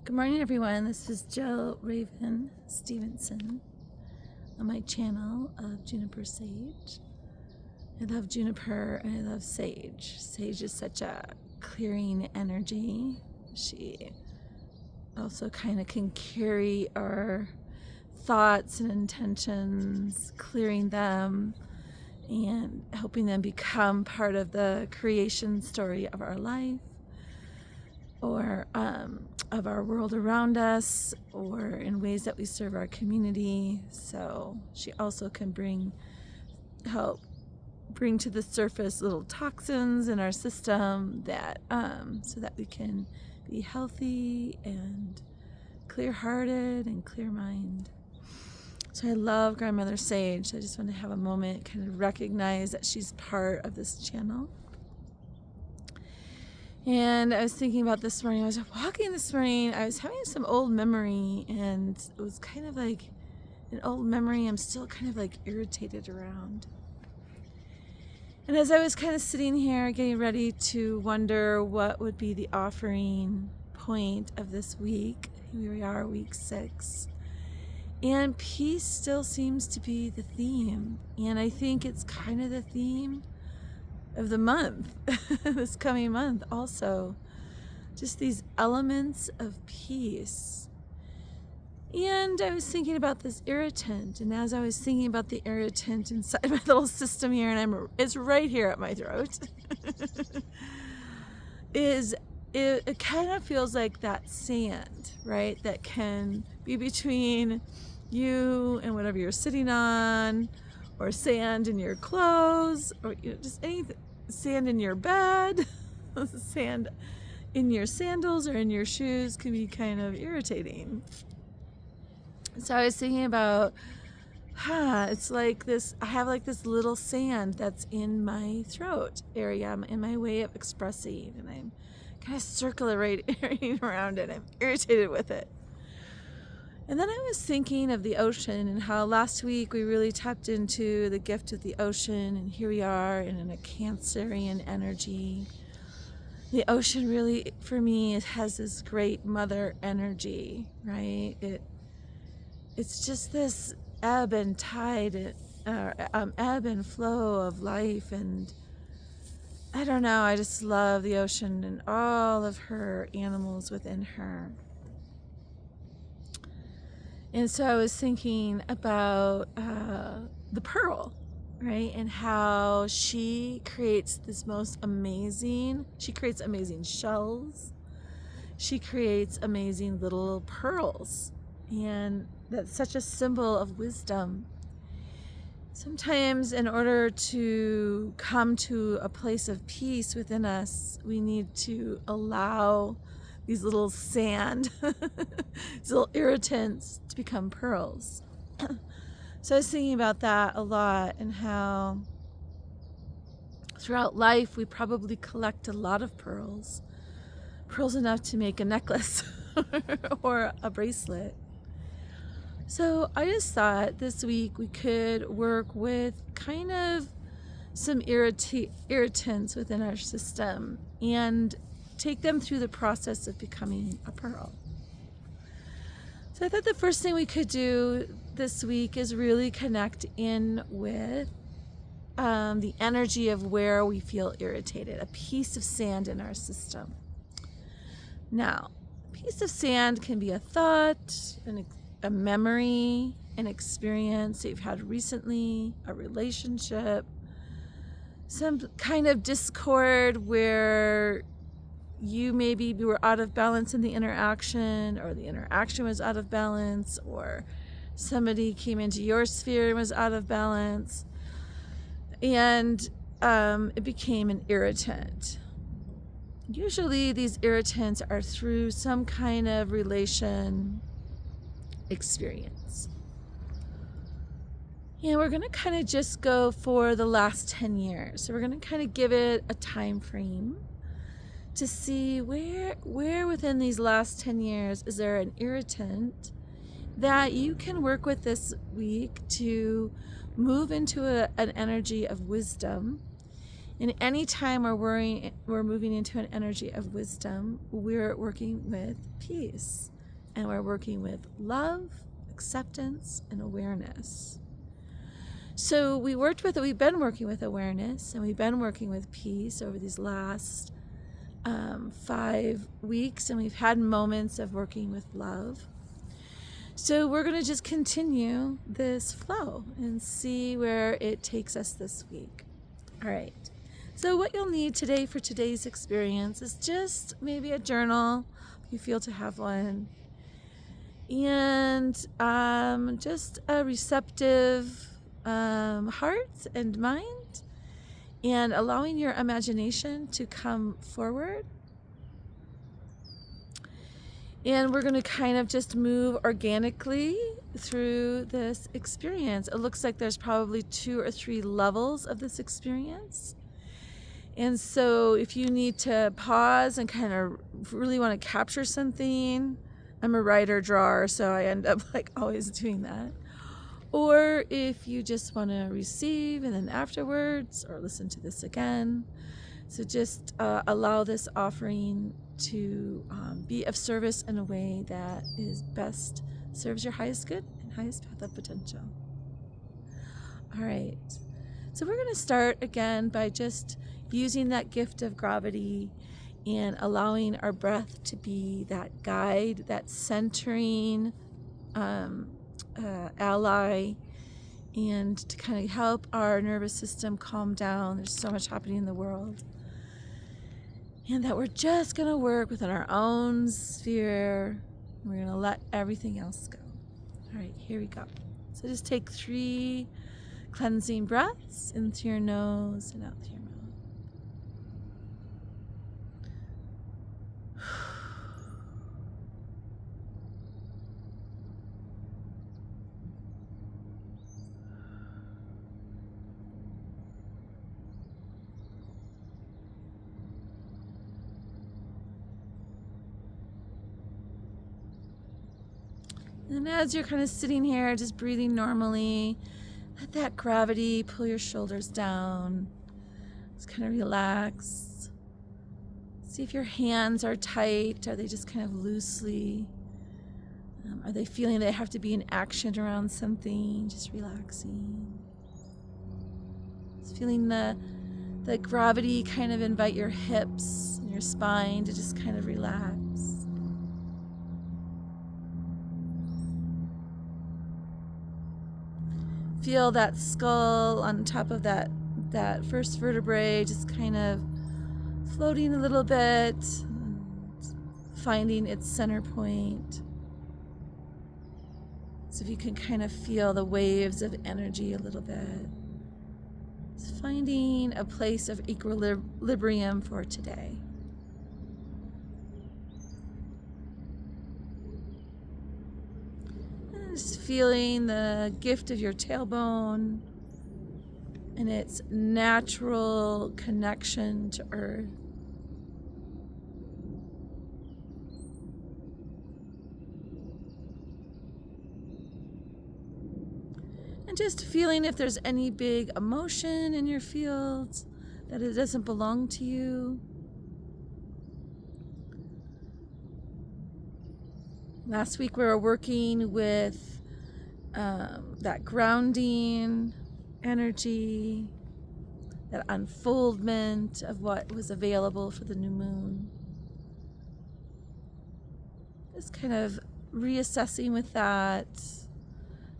Good morning, everyone. This is Jill Raven Stevenson on my channel of Juniper Sage. I love juniper and I love sage. Sage is such a clearing energy. She also kind of can carry our thoughts and intentions, clearing them and helping them become part of the creation story of our life, or of our world around us, or in ways that we serve our community. So she also can help bring to the surface little toxins in our system that so that we can be healthy and clear-hearted and clear-minded. So I love Grandmother Sage. I just want to have a moment, kind of recognize that she's part of this channel. And I was thinking about this morning. I was walking this morning. I was having some old memory, and it was kind of like an old memory I'm still kind of like irritated around. And as I was kind of sitting here getting ready to wonder what would be the offering point of this week, here we are, week 6. And peace still seems to be the theme. And I think it's kind of the theme of the month, this coming month also. Just these elements of peace. And I was thinking about this irritant, and as I was thinking about the irritant inside my little system here, and it's right here at my throat, it kind of feels like that sand, right? That can be between you and whatever you're sitting on, or sand in your clothes, or just anything, sand in your bed, sand in your sandals or in your shoes can be kind of irritating. So I was thinking about, it's like this, I have like this little sand that's in my throat area, in my way of expressing, and I'm kind of circulating around it. I'm irritated with it. And then I was thinking of the ocean and how last week we really tapped into the gift of the ocean, and here we are in a Cancerian energy. The ocean really, for me, it has this great mother energy, right? It's just this ebb and tide, ebb and flow of life, and I don't know, I just love the ocean and all of her animals within her. And so I was thinking about the pearl, right? And how she creates amazing shells. She creates amazing little pearls. And that's such a symbol of wisdom. Sometimes in order to come to a place of peace within us, we need to allow these little sand, these little irritants to become pearls. So I was thinking about that a lot, and how throughout life we probably collect a lot of pearls enough to make a necklace or a bracelet. So I just thought this week we could work with kind of some irritants within our system and take them through the process of becoming a pearl. So I thought the first thing we could do this week is really connect in with the energy of where we feel irritated, a piece of sand in our system. Now, a piece of sand can be a thought, a memory, an experience that you've had recently, a relationship, some kind of discord where you maybe were out of balance in the interaction, or the interaction was out of balance, or somebody came into your sphere and was out of balance, and it became an irritant. Usually these irritants are through some kind of relation experience. And we're going to kind of just go for the last 10 years. So we're going to kind of give it a time frame to see where within these last 10 years is there an irritant that you can work with this week to move into an energy of wisdom. And any time we're moving into an energy of wisdom, we're working with peace. and we're working with love, acceptance, and awareness. So we've been working with awareness, and we've been working with peace over these last 5 weeks, and we've had moments of working with love. So we're going to just continue this flow and see where it takes us this week. All right. So what you'll need today for today's experience is just maybe a journal, if you feel to have one, and just a receptive heart and mind, and allowing your imagination to come forward. And we're going to kind of just move organically through this experience. It looks like there's probably 2 or 3 levels of this experience. And so if you need to pause and kind of really want to capture something, I'm a writer drawer, so I end up like always doing that. Or if you just want to receive and then afterwards, or listen to this again. So just allow this offering to be of service in a way that is best serves your highest good and highest path of potential. All right. So we're going to start again by just using that gift of gravity and allowing our breath to be that guide, that centering ally, and to kind of help our nervous system calm down. There's so much happening in the world. And that we're just going to work within our own sphere. We're going to let everything else go. All right, here we go. So just take 3 cleansing breaths in through your nose and out through your mouth. And as you're kind of sitting here, just breathing normally, let that gravity pull your shoulders down. Just kind of relax. See if your hands are tight. Are they just kind of loosely? Are they feeling they have to be in action around something? Just relaxing. Just feeling the gravity kind of invite your hips and your spine to just kind of relax. Feel that skull on top of that first vertebrae just kind of floating a little bit, finding its center point. So if you can kind of feel the waves of energy a little bit. Just finding a place of equilibrium for today. Just feeling the gift of your tailbone and its natural connection to earth. And just feeling if there's any big emotion in your field, that it doesn't belong to you. Last week we were working with that grounding energy, that unfoldment of what was available for the new moon. Just kind of reassessing with that.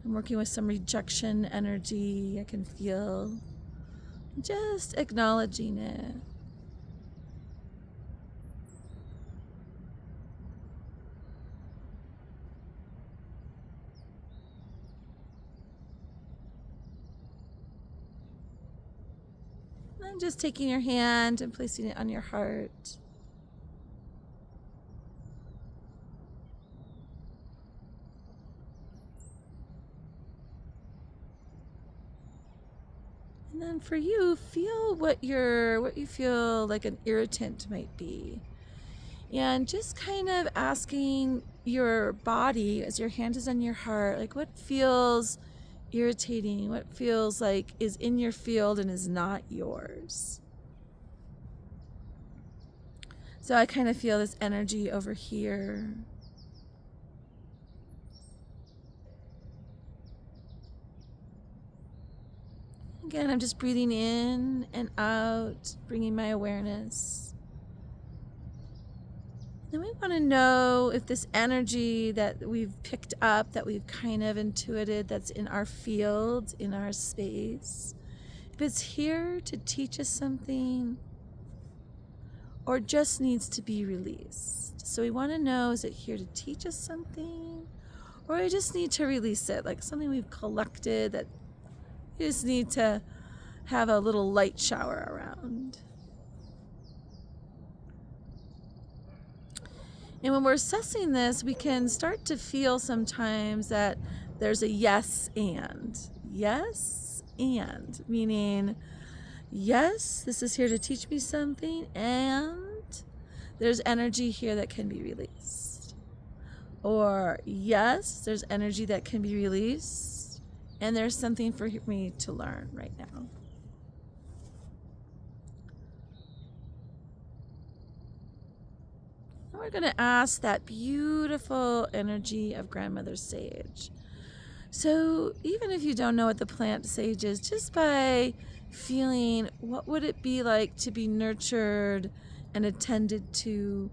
I'm working with some rejection energy I can feel. Just acknowledging it. And just taking your hand and placing it on your heart. And then for you, feel what you feel like an irritant might be. And just kind of asking your body as your hand is on your heart, like what feels irritating, what feels like is in your field and is not yours. So I kind of feel this energy over here. Again, I'm just breathing in and out, bringing my awareness. Then we want to know if this energy that we've picked up, that we've kind of intuited, that's in our field, in our space, if it's here to teach us something or just needs to be released. So we want to know, is it here to teach us something, or we just need to release it, like something we've collected that we just need to have a little light shower around. And when we're assessing this, we can start to feel sometimes that there's a yes and. Yes and, meaning, yes, this is here to teach me something, and there's energy here that can be released. Or, yes, there's energy that can be released, and there's something for me to learn right now. We're going to ask that beautiful energy of grandmother sage. So even if you don't know what the plant sage is, just by feeling what would it be like to be nurtured and attended to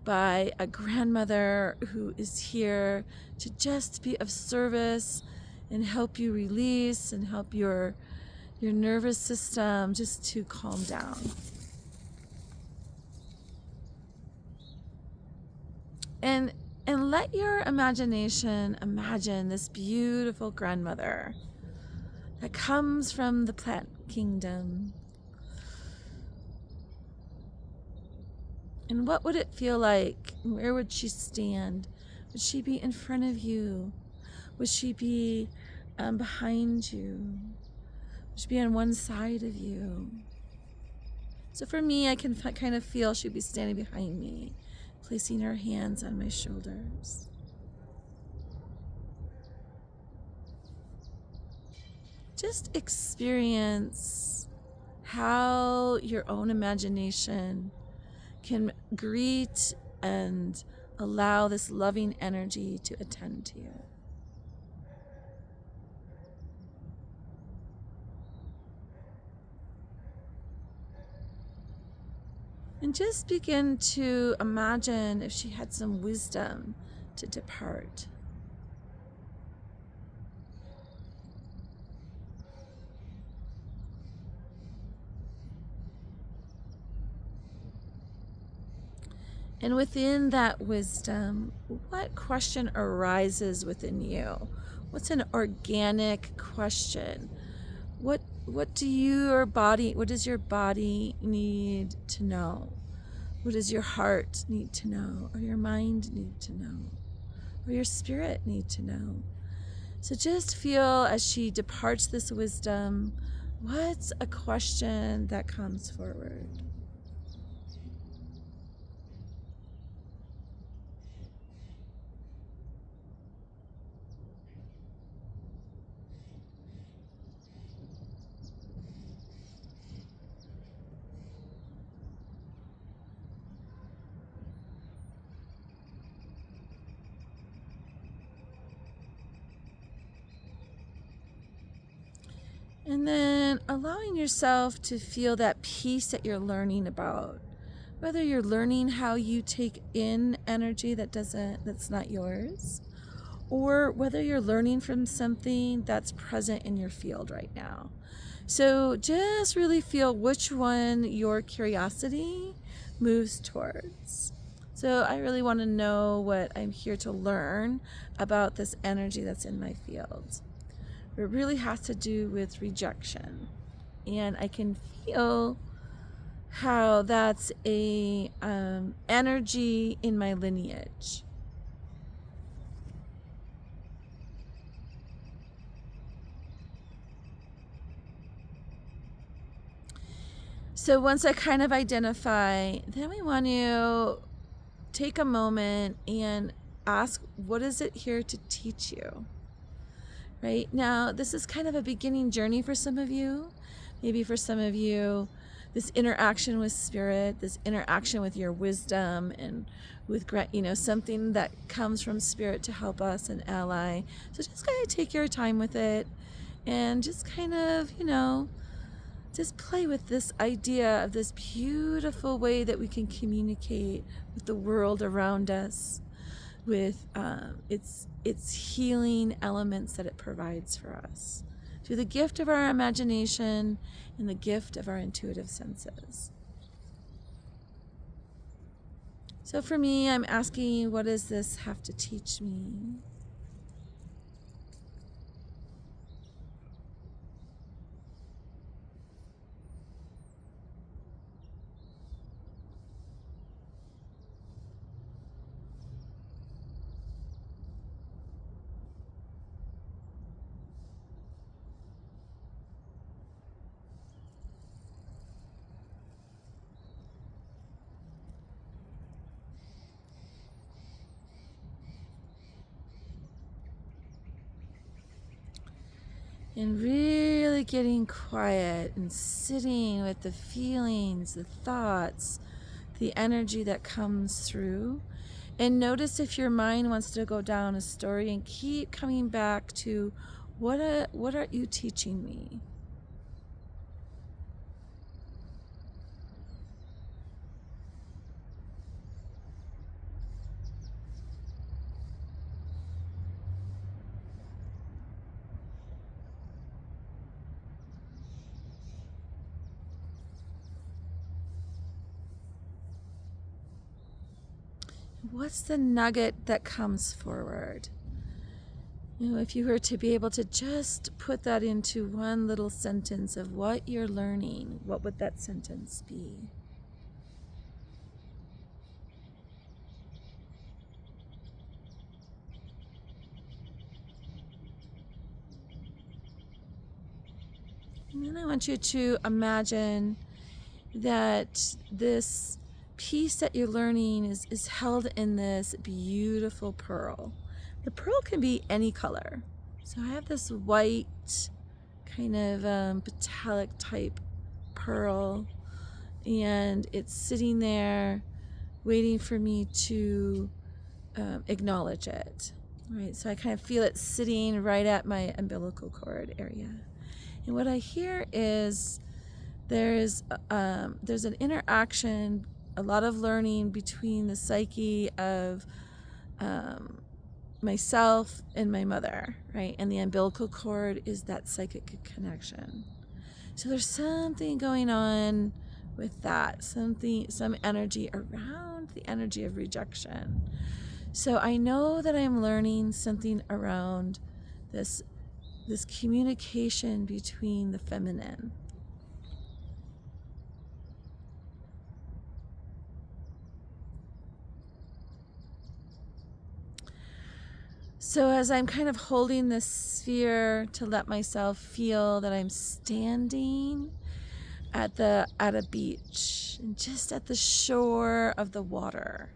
by a grandmother who is here to just be of service and help you release and help your nervous system just to calm down. And let your imagination imagine this beautiful grandmother that comes from the plant kingdom. And what would it feel like? Where would she stand? Would she be in front of you? Would she be behind you? Would she be on one side of you? So for me, I can kind of feel she'd be standing behind me, placing her hands on my shoulders. Just experience how your own imagination can greet and allow this loving energy to attend to you. And just begin to imagine if she had some wisdom to depart. And within that wisdom, what question arises within you? What's an organic question? What does your body need to know? What does your heart need to know? Or your mind need to know? Or your spirit need to know? So just feel as she departs this wisdom, what's a question that comes forward? And then allowing yourself to feel that peace that you're learning about. Whether you're learning how you take in energy that's not yours, or whether you're learning from something that's present in your field right now. So just really feel which one your curiosity moves towards. So I really want to know what I'm here to learn about this energy that's in my field. It really has to do with rejection. And I can feel how that's a energy in my lineage. So once I kind of identify, then we want to take a moment and ask, what is it here to teach you? Right now, this is kind of a beginning journey for some of you. Maybe for some of you, this interaction with spirit, this interaction with your wisdom and with, something that comes from spirit to help us and ally. So just kind of take your time with it and just kind of, just play with this idea of this beautiful way that we can communicate with the world around us, with its healing elements that it provides for us through the gift of our imagination and the gift of our intuitive senses. So for me, I'm asking, what does this have to teach me? And really getting quiet and sitting with the feelings, the thoughts, the energy that comes through. And notice if your mind wants to go down a story, and keep coming back to what are you teaching me? What's the nugget that comes forward? If you were to be able to just put that into one little sentence of what you're learning, what would that sentence be? And then I want you to imagine that this piece that you're learning is held in this beautiful pearl. The pearl can be any color. So I have this white kind of metallic type pearl, and it's sitting there waiting for me to acknowledge it. Right, so I kind of feel it sitting right at my umbilical cord area. And what I hear is there's an interaction, a lot of learning between the psyche of myself and my mother, right? And the umbilical cord is that psychic connection. So there's something going on with that, some energy around the energy of rejection. So I know that I'm learning something around this communication between the feminine. So as I'm kind of holding this sphere to let myself feel that I'm standing at a beach, and just at the shore of the water.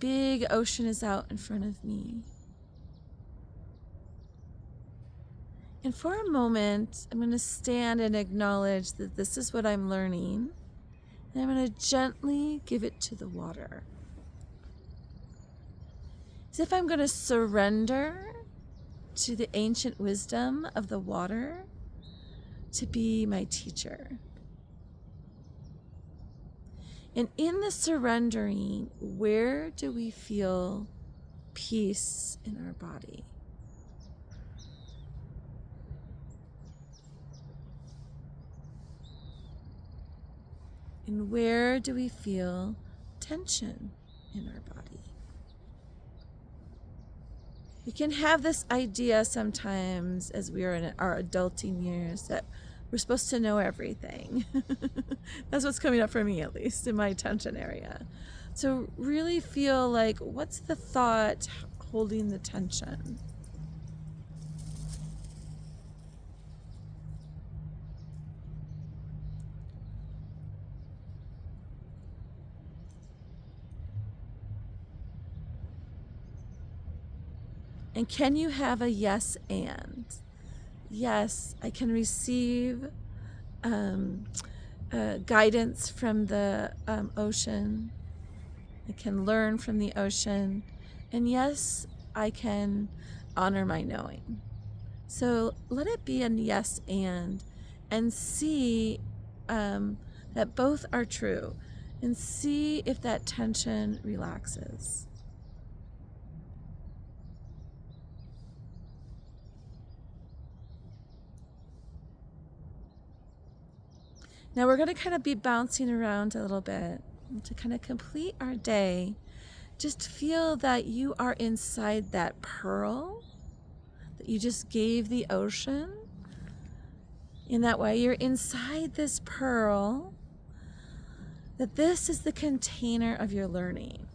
Big ocean is out in front of me. And for a moment, I'm going to stand and acknowledge that this is what I'm learning. And I'm going to gently give it to the water. As if I'm going to surrender to the ancient wisdom of the water to be my teacher. And in the surrendering, where do we feel peace in our body? And where do we feel tension in our body? We can have this idea sometimes as we are in our adulting years that we're supposed to know everything. That's what's coming up for me, at least in my attention area. So really feel like, what's the thought holding the tension? And can you have a yes and? Yes, I can receive guidance from the ocean. I can learn from the ocean. And yes, I can honor my knowing. So let it be a yes and see that both are true, and see if that tension relaxes. Now we're going to kind of be bouncing around a little bit to kind of complete our day. Just feel that you are inside that pearl that you just gave the ocean. In that way, you're inside this pearl, that this is the container of your learning,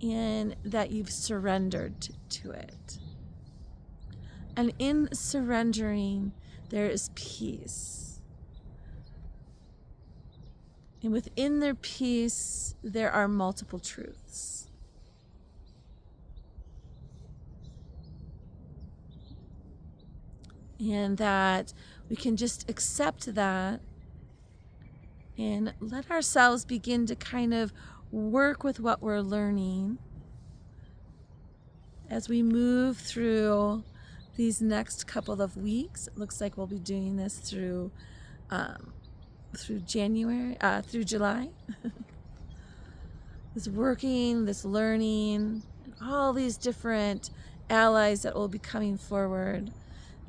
and that you've surrendered to it. And in surrendering, there is peace. And within their peace, there are multiple truths. And that we can just accept that and let ourselves begin to kind of work with what we're learning as we move through these next couple of weeks. It looks like we'll be doing this through July. This working, this learning, and all these different allies that will be coming forward,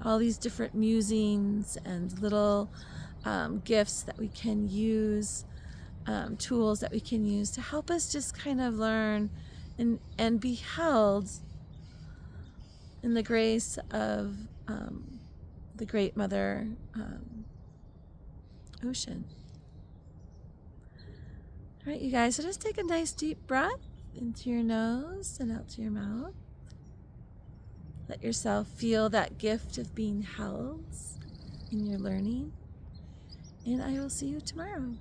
all these different musings and little gifts that we can use, tools that we can use to help us just kind of learn and be held in the grace of the great mother ocean. All right, you guys, so just take a nice deep breath into your nose and out to your mouth. Let yourself feel that gift of being held in your learning. And I will see you tomorrow.